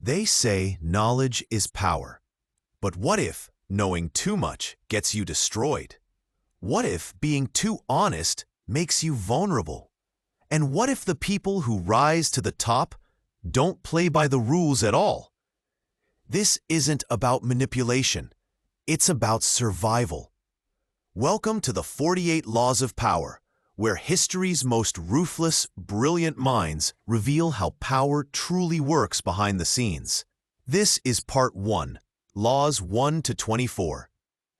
They say knowledge is power. But what if knowing too much gets you destroyed? What if being too honest makes you vulnerable? And what if the people who rise to the top don't play by the rules at all? This isn't about manipulation. It's about survival. Welcome to the 48 Laws of Power, where history's most ruthless, brilliant minds reveal how power truly works behind the scenes. This is Part 1, Laws 1 to 24.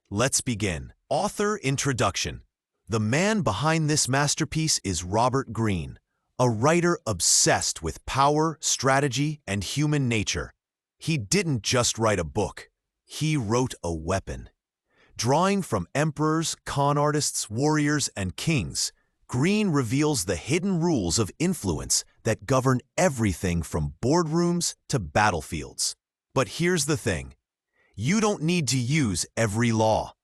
Let's begin. Author Introduction. The man behind this masterpiece is Robert Greene, a writer obsessed with power, strategy, and human nature. He didn't just write a book. He wrote a weapon. Drawing from emperors, con artists, warriors, and kings, Greene reveals the hidden rules of influence that govern everything from boardrooms to battlefields. But here's the thing. You don't need to use every law,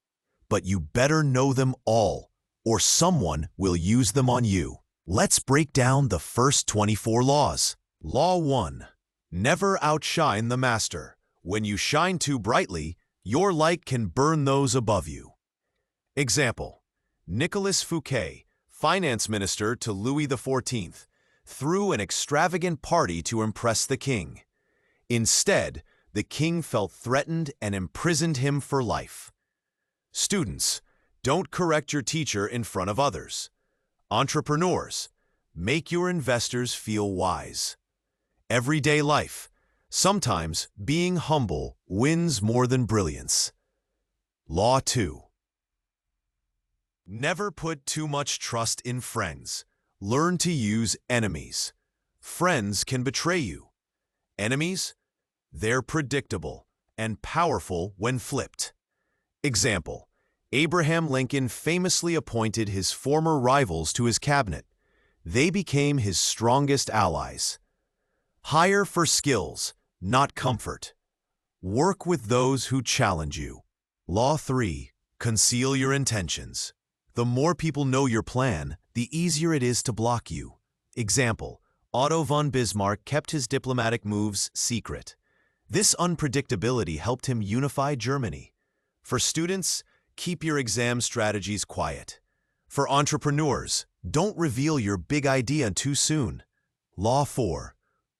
but you better know them all, or someone will use them on you. Let's break down the first 24 laws. Law 1. Never outshine the master. When you shine too brightly, your light can burn those above you. Example: Nicolas Fouquet, finance minister to Louis XIV, threw an extravagant party to impress the king. Instead, the king felt threatened and imprisoned him for life. Students, don't correct your teacher in front of others. Entrepreneurs, make your investors feel wise. Everyday life, sometimes being humble wins more than brilliance. Law 2. Never put too much trust in friends. Learn to use enemies. Friends can betray you. Enemies? They're predictable and powerful when flipped. Example: Abraham Lincoln famously appointed his former rivals to his cabinet. They became his strongest allies. Hire for skills, not comfort. Work with those who challenge you. Law 3. Conceal your intentions. The more people know your plan, the easier it is to block you. Example: Otto von Bismarck kept his diplomatic moves secret. This unpredictability helped him unify Germany. For students, keep your exam strategies quiet. For entrepreneurs, don't reveal your big idea too soon. Law 4.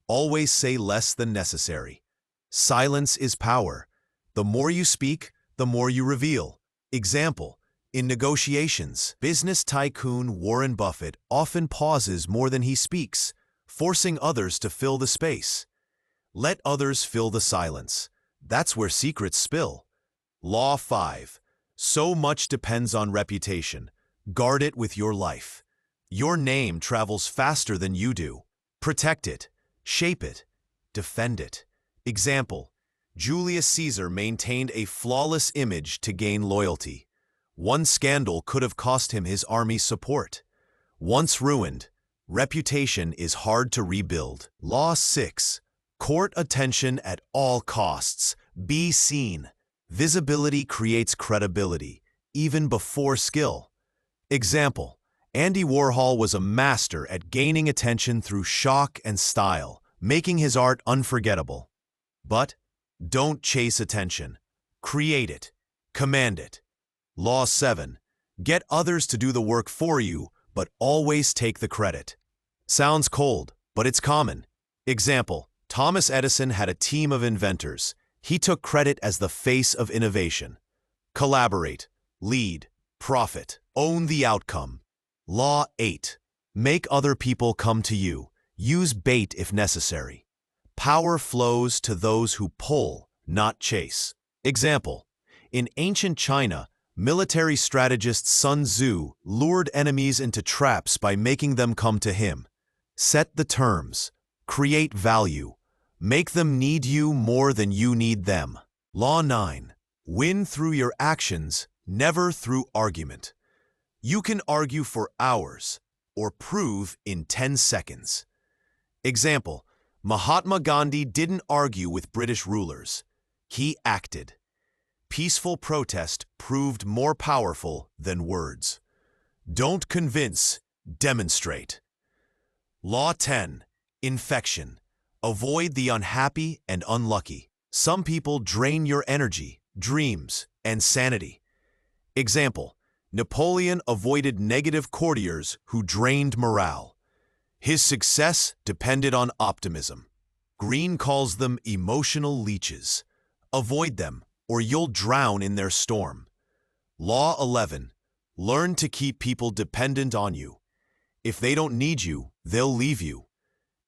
Always say less than necessary. Silence is power. The more you speak, the more you reveal. Example: in negotiations, business tycoon Warren Buffett often pauses more than he speaks, forcing others to fill the space. Let others fill the silence. That's where secrets spill. Law 5. So much depends on reputation. Guard it with your life. Your name travels faster than you do. Protect it. Shape it. Defend it. Example: Julius Caesar maintained a flawless image to gain loyalty. One scandal could have cost him his army's support. Once ruined, reputation is hard to rebuild. Law 6. Court attention at all costs. Be seen. Visibility creates credibility, even before skill. Example: Andy Warhol was a master at gaining attention through shock and style, making his art unforgettable. But don't chase attention. Create it. Command it. Law 7. Get others to do the work for you, but always take the credit. Sounds cold, but it's common. Example: Thomas Edison had a team of inventors. He took credit as the face of innovation. Collaborate, lead, profit, own the outcome. Law 8. Make other people come to you. Use bait if necessary. Power flows to those who pull, not chase. Example: in ancient China, military strategist Sun Tzu lured enemies into traps by making them come to him. Set the terms. Create value. Make them need you more than you need them. Law 9. Win through your actions, never through argument. You can argue for hours or prove in 10 seconds. Example: Mahatma Gandhi didn't argue with British rulers. He acted. Peaceful protest proved more powerful than words. Don't convince, demonstrate. Law 10. Infection. Avoid the unhappy and unlucky. Some people drain your energy, dreams, and sanity. Example, Napoleon avoided negative courtiers who drained morale. His success depended on optimism. Greene calls them emotional leeches. Avoid them, or you'll drown in their storm. Law 11. Learn to keep people dependent on you. If they don't need you, they'll leave you.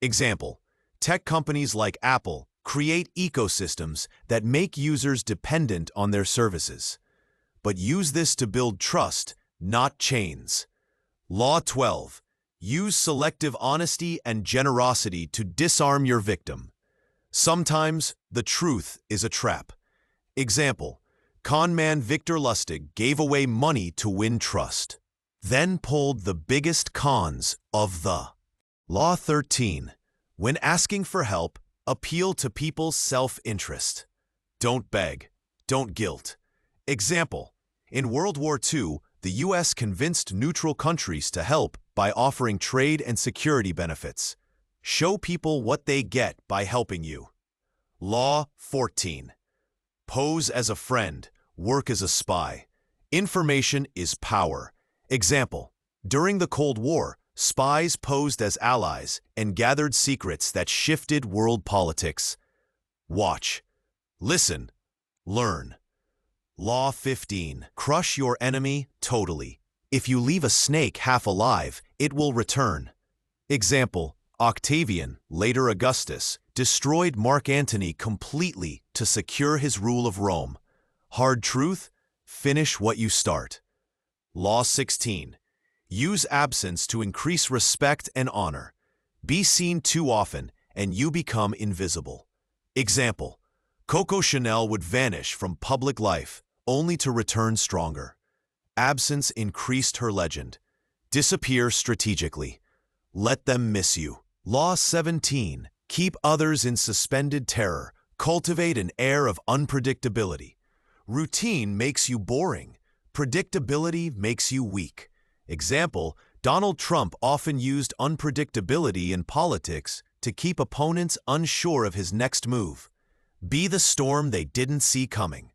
Example, tech companies like Apple create ecosystems that make users dependent on their services. But use this to build trust, not chains. Law 12. Use selective honesty and generosity to disarm your victim. Sometimes the truth is a trap. Example, con man Victor Lustig gave away money to win trust, then pulled the biggest cons of the. Law 13. When asking for help, appeal to people's self-interest. Don't beg, don't guilt. Example, in World War II, the U.S. convinced neutral countries to help by offering trade and security benefits. Show people what they get by helping you. Law 14. Pose as a friend, work as a spy. Information is power. Example, during the Cold War, spies posed as allies and gathered secrets that shifted world politics. Watch, listen, learn. Law 15. Crush your enemy totally. If you leave a snake half alive, it will return. Example, Octavian, later Augustus, destroyed Mark Antony completely to secure his rule of Rome. Hard truth, finish what you start. Law 16. Use absence to increase respect and honor. Be seen too often, and you become invisible. Example, Coco Chanel would vanish from public life, only to return stronger. Absence increased her legend. Disappear strategically. Let them miss you. Law 17. Keep others in suspended terror. Cultivate an air of unpredictability. Routine makes you boring. Predictability makes you weak. Example, Donald Trump often used unpredictability in politics to keep opponents unsure of his next move. Be the storm they didn't see coming.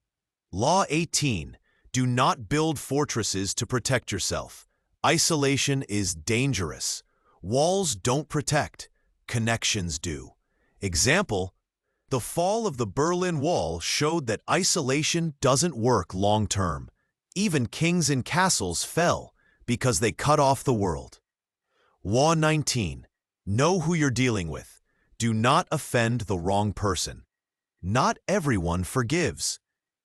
Law 18. Do not build fortresses to protect yourself. Isolation is dangerous. Walls don't protect. Connections do. Example, the fall of the Berlin Wall showed that isolation doesn't work long-term. Even kings and castles fell because they cut off the world. Law 19. Know who you're dealing with. Do not offend the wrong person. Not everyone forgives.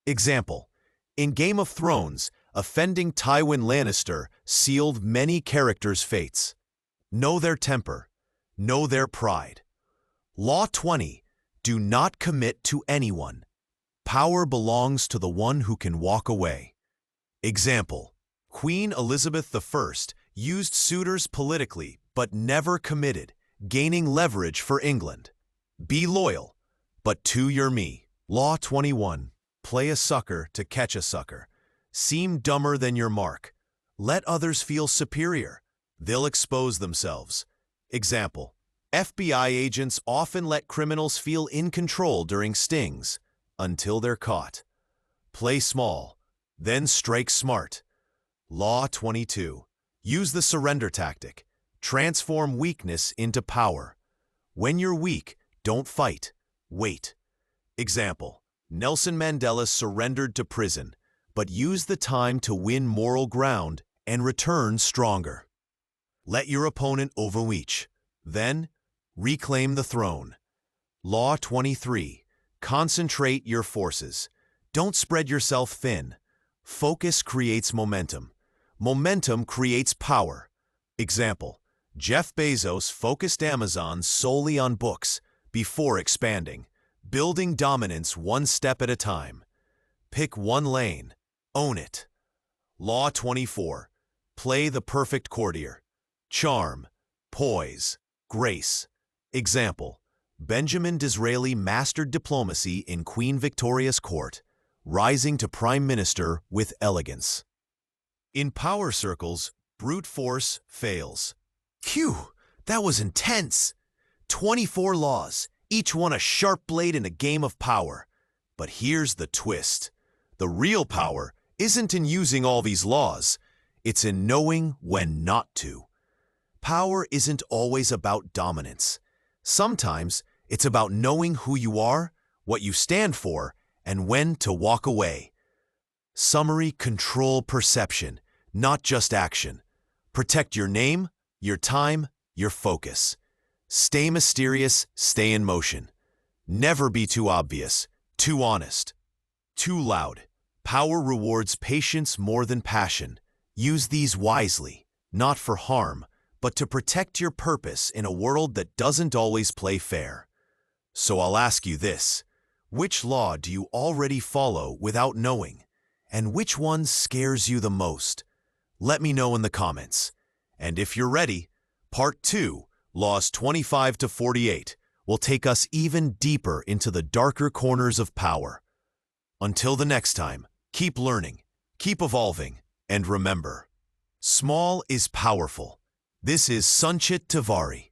Example, in Game of Thrones, offending Tywin Lannister sealed many characters' fates. Know their temper. Know their pride. Law 20. Do not commit to anyone. Power belongs to the one who can walk away. Example, Queen Elizabeth I used suitors politically but never committed, gaining leverage for England. Be loyal, but to your me. Law 21. Play a sucker to catch a sucker. Seem dumber than your mark. Let others feel superior. They'll expose themselves. Example, FBI agents often let criminals feel in control during stings until they're caught. Play small, then strike smart. Law 22. Use the surrender tactic. Transform weakness into power. When you're weak, don't fight. Wait. Example, Nelson Mandela surrendered to prison, but used the time to win moral ground and return stronger. Let your opponent overreach. Then, reclaim the throne. Law 23. Concentrate your forces. Don't spread yourself thin. Focus creates momentum. Momentum creates power. Example, Jeff Bezos focused Amazon solely on books before expanding, building dominance one step at a time. Pick one lane. Own it. Law 24. Play the perfect courtier. Charm, poise, grace. Example, Benjamin Disraeli mastered diplomacy in Queen Victoria's court, rising to prime minister with elegance. In power circles, brute force fails. Phew, that was intense. 24 laws, each one a sharp blade in a game of power. But here's the twist. The real power isn't in using all these laws. It's in knowing when not to. Power isn't always about dominance. Sometimes it's about knowing who you are, what you stand for, and when to walk away. Summary: control perception, not just action. Protect your name, your time, your focus. Stay mysterious, stay in motion. Never be too obvious, too honest, too loud. Power rewards patience more than passion. Use these wisely, not for harm, but to protect your purpose in a world that doesn't always play fair. So I'll ask you this: which law do you already follow without knowing? And which one scares you the most? Let me know in the comments. And if you're ready, Part 2, Laws 25 to 48, will take us even deeper into the darker corners of power. Until the next time, keep learning, keep evolving, and remember, small is powerful. This is Sanchit Tiwari.